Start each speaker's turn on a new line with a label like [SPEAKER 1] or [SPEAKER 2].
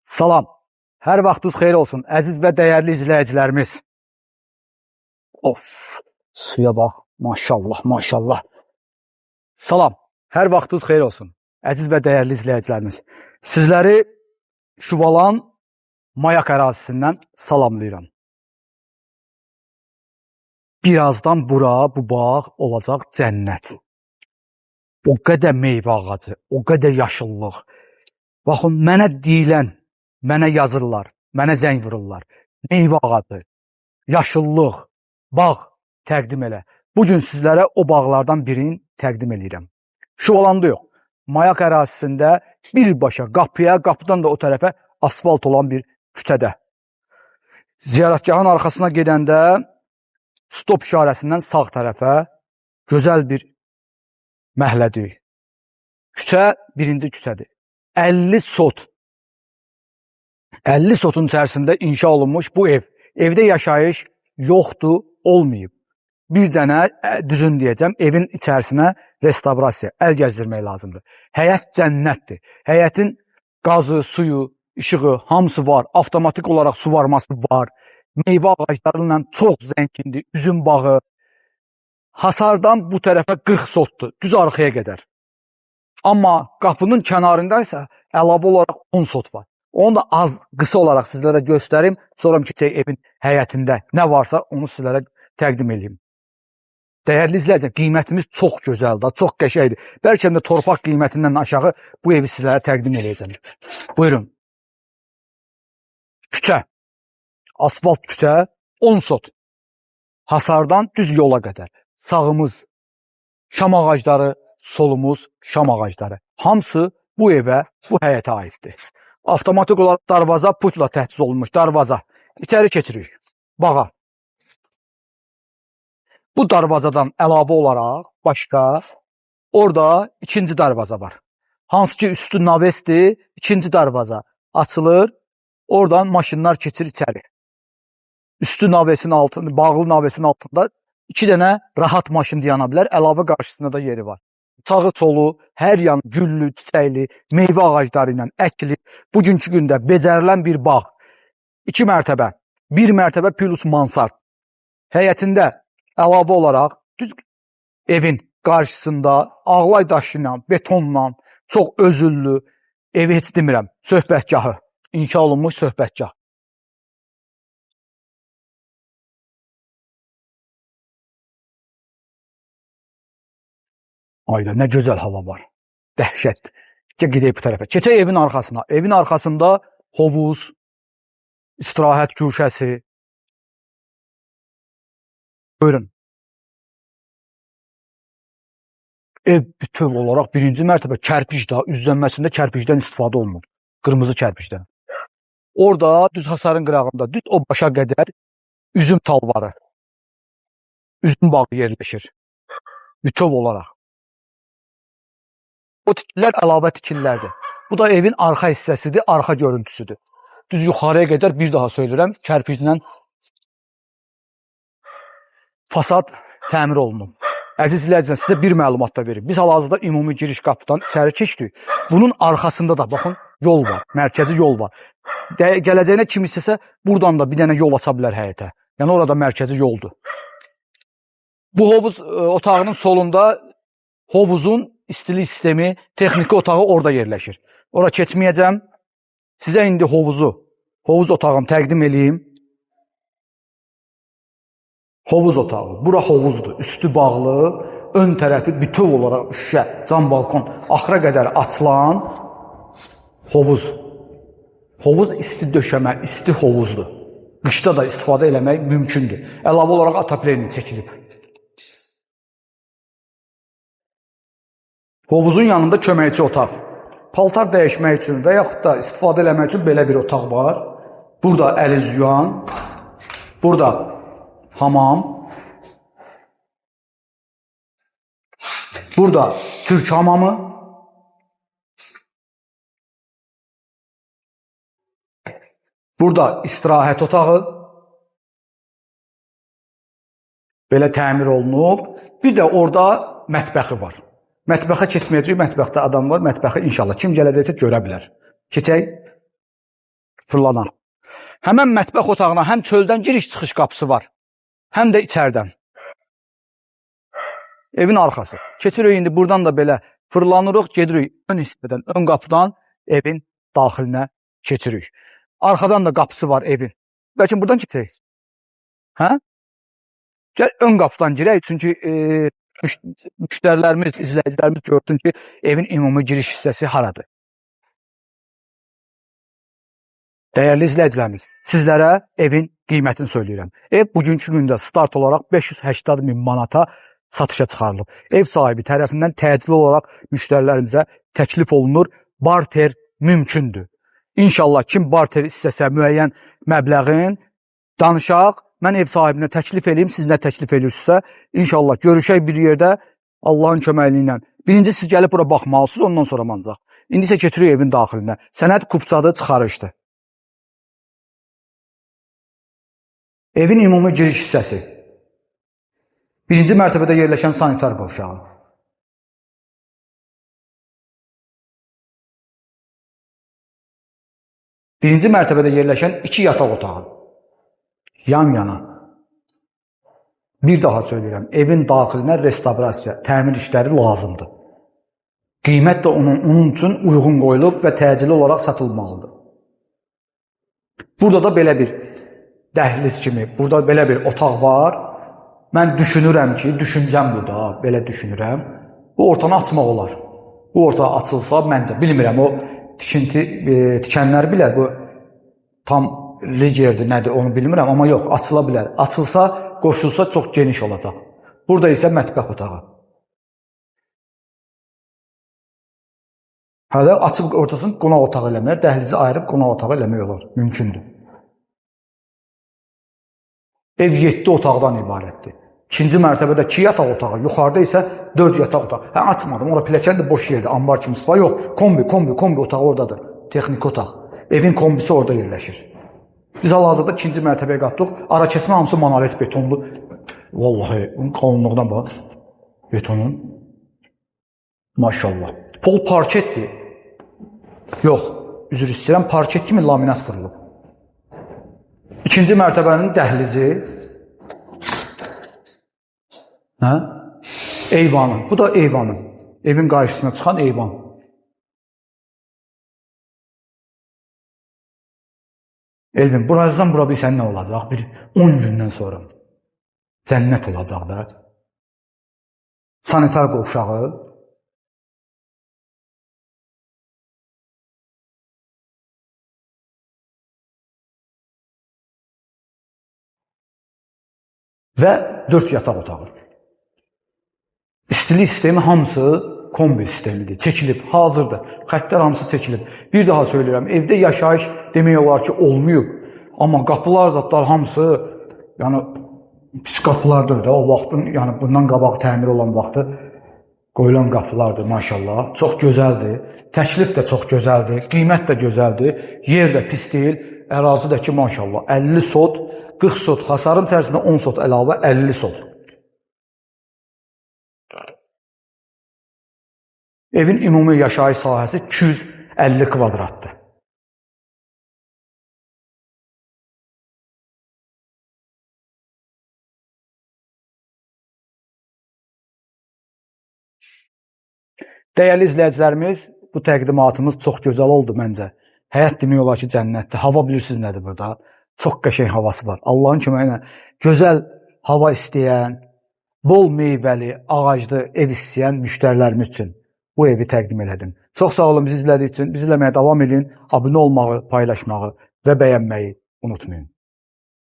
[SPEAKER 1] Salam, hər vaxtınız xeyir olsun, əziz və dəyərli izləyicilərimiz. Of, suya bax, maşallah, maşallah. Salam, hər vaxtınız xeyir olsun, əziz və dəyərli izləyicilərimiz. Sizləri Şuvalan Mayak ərazisindən salamlayıram. Birazdan bura, bu bağ olacaq cənnət. O qədər meyvə ağacı, o qədər yaşıllıq. Baxın, mənə deyilən, mənə yazırlar, mənə zəng vururlar. Meyvə ağacı, yaşıllıq, bağ təqdim elə. Bugün sizlərə o bağlardan birini təqdim edirəm. Şuvalanda yox, Mayak ərazisində birbaşa qapıya, qapıdan da o tərəfə asfalt olan bir küçədə. Ziyarətgahın arxasına gedəndə stop işarəsindən sağ tərəfə gözəl bir məhəllədir. Küçə birinci küçədir. 50 sot. 50 sotun içərisində inşa olunmuş bu ev. Evdə yaşayış yoxdur, olmayıb. Bir dənə düzün deyəcəm, evin içərisinə restavrasiya, əl gəzdirmək lazımdır. Həyət cənnətdir. Həyətin qazı, suyu, işığı, hamısı var. Avtomatik olaraq su varması var. Meyvə ağaclarıyla çox zəngindir. Üzüm bağı. Hasardan bu tərəfə 40 sotdur. Düz arxaya qədər. Amma qapının kənarında isə əlavə olaraq 10 sot var. Onu da az, qısa olaraq sizlərə göstərim. Sonra keçək evin həyətində nə varsa onu sizlərə təqdim edeyim. Dəyərli izləyicilər, qiymətimiz çox gözəldir, çox qəşəngdir. Bəlkə də torpaq qiymətindən aşağı bu evi sizlərə təqdim edəcəm. Buyurun. Küçə. Asfalt küçə 10 sot. Hasardan düz yola qədər. Sağımız şam ağacları, solumuz şam ağacları. Hamısı bu evə, bu həyətə aiddir. Avtomatik olaraq darvaza putla təchiz olunmuş darvaza. İçəri keçirik. Bağa. Bu darvazadan əlavə olaraq başqa orada ikinci darvaza var. Hansı ki üstü navesdir, ikinci darvaza açılır. Oradan maşınlar keçir içəri. Üstü navesin altında, bağlı navesin altında 2 dənə rahat maşın dayana bilər. Əlavə qarşısında da yeri var. Sağı solu, hər yan güllü, çiçəkli, meyvə ağacları ilə əkilib. Bugünkü gündə becərilən bir bağ. 2 mərtəbə, 1 mərtəbə plus mansard. Həyətində əlavə olaraq düz evin qarşısında ağlay daşı ilə, betonla, çox özüllü, evi heç demirəm, söhbətgahı, inşa olunmuş söhbətgah. Ayda nə gözəl hava var. Dəhşət. Gedək bu tərəfə. Keçək evin arxasına. Evin arxasında hovuz, istirahət güşəsi. Buyurun. Ev bütöv olaraq birinci mərtəbə kərpic də, üzlənməsində kərpicdən istifadə olunur. Qırmızı kərpicdən. Orada düz hasarın qırağında, düz o başa qədər üzüm talvarı, üzüm bağı yerləşir. Bütöv olaraq. O tikilər əlavə tikillərdir. Bu da evin arxa hissəsidir, arxa görüntüsüdür. Düz yuxarıya qədər bir daha söylürəm, kərpiclə fasad təmir olunub. Əziz izləyicilər, sizə bir məlumat da verim. Biz hal-hazırda ümumi giriş qapıdan içəri keçdik. Bunun arxasında da baxın yol var, mərkəzi yol var. Gələcəyinə kim istəsə buradan da bir dənə yol aça bilər həyətə. Yəni orada mərkəzi yoldur. Bu hovuz otağının solunda hovuzun istilik sistemi, texniki otağı orada yerləşir. Ora keçməyəcəm. Sizə indi hovuz otağımı təqdim edeyim. Hovuz otağı. Bura hovuzdur. Üstü bağlı, ön tərəfi bütöv olaraq şüşə, cam balkon, axıra qədər açılan hovuz. Hovuz isti döşəmə, isti hovuzdur. Qışda da istifadə eləmək mümkündür. Əlavə olaraq atapleni çəkilib. Hovuzun yanında köməkçi otaq. Paltar dəyişmək üçün və yaxud da istifadə eləmək üçün belə bir otaq var. Burada əl-üz yuyan, burada hamam, burada türk hamamı, burada istirahət otağı, belə təmir olunub. Bir də orada mətbəxi var. Mətbəxə keçməyəcək, mətbəxdə adam var, mətbəxi inşallah kim gələcəksə görə bilər. Keçək. fırlanan. Həmən mətbəx otağına həm çöldən giriş-çıxış qapısı var, həm də içərdən. Evin arxası. Keçirik indi buradan da belə fırlanırıq, gedirik ön hissədən, ön qapıdan evin daxilinə keçirik. Arxadan da qapısı var evin. Bəlkə buradan keçək? Hə? Gəl ön qapıdan girək, çünki müştərilərimiz, izləyicilərimiz görsün ki, evin ümumi giriş hissəsi haradır. Dəyərli izləyicilərimiz, sizlərə evin qiymətini söyləyirəm. Ev bugünkü gündə start olaraq 580 min manata satışa çıxarılıb. Ev sahibi tərəfindən təcili olaraq müştərilərimizə təklif olunur, barter mümkündür. İnşallah kim barter istəsə müəyyən məbləğin danışaq, mən ev sahibinə təklif edeyim, siz nə təklif edirsinizsə, inşallah görüşək bir yerdə Allahın köməkliyi ilə. Birinci siz gəlib bura baxmalısınız, ondan sonra ancaq. İndi isə keçirik evin daxilinə. Sənəd kupçadır, çıxarışdır. Evin ümumi giriş hissəsi. Birinci mərtəbədə yerləşən sanitar qovşağı. Birinci mərtəbədə yerləşən 2 yataq otağı. Yan-yana. Bir daha söyləyirəm, evin daxilinə restavrasiya, təmir işləri lazımdır. Qiymət də onun üçün uyğun qoyulub və təcili olaraq satılmalıdır. Burada da belə bir dəhliz kimi, burada belə bir otaq var. Mən düşünürəm ki, düşüncəm burada, belə düşünürəm. Bu ortanı açmaq olar. Bu orta açılsa, məncə, bilmirəm, o tikənlər bilər, bu tam rigerdir, nədir, onu bilmirəm, amma yox, açıla bilər. Açılsa, qoşulsa çox geniş olacaq. Burada isə mətbəx otağı. Hələ açıb ortasını qonaq otağı eləmək, dəhlizi ayırıb qonaq otağı eləmək olar, mümkündür. Ev 7 otaqdan ibarətdir. İkinci mərtəbədə 2 yataq otağı, yuxarıda isə 4 yataq otağı. Hə, açmadım, ora pilləkən də boş yerdir, ambar kimi var. Yox, kombi otağı oradadır, texniki otaq. Evin kombisi orada yerləşir. Biz hal-hazırda ikinci mərtəbəyə qalxdıq. Ara keçmə hamısı monolit betonlu. Vallahi, bunun qalınlığına bax. Betonun. Maşallah. Pol parketdir. Yox, üzr istəyirəm, parket kimi laminat vurulub. İkinci mərtəbənin dəhlizi. Hə? Eyvanı. Bu da eyvanı. Evin qarşısına çıxan eyvan. Elvin, buradan bura bilsən nə olacaq? Bir 10 gündən sonra. Cənnət olacaq da. Sanitar qovşağı. Və 4 yataq otağı. İstilik sistemi hamısı kombi sistemidir, çəkilib, hazırdır. Xəttlər hamısı çəkilib. Bir daha söyləyirəm, evdə yaşayış demək olar ki, olmayıb. Amma qapılar, zatlar hamısı, yəni pis qapılardır da, o vaxtın, yəni bundan qabaq təmir olan vaxtı qoyulan qapılardır, maşallah. Çox gözəldir, təklif də çox gözəldir, qiymət də gözəldir, yer də pis deyil, ərazi də ki, maşallah, 50 sot, 40 sot, hasarın içərisində 10 sot əlavə 50 sot. Evin ümumi yaşayış sahəsi 250 kvadratdır. Dəyərli izləyicilərimiz, bu təqdimatımız çox gözəl oldu məncə. Həyat demək olar ki, cənnətdir. Hava bilirsiniz nədir burada? Çox qəşəng havası var. Allahın köməyi ilə gözəl hava istəyən, bol meyvəli, ağaclı ev istəyən müştərilərimiz üçün bu evi təqdim elədim. Çox sağ olun bizi izlədiyi üçün. Bizi izləməyə davam edin. Abunə olmağı, paylaşmağı və bəyənməyi unutmayın.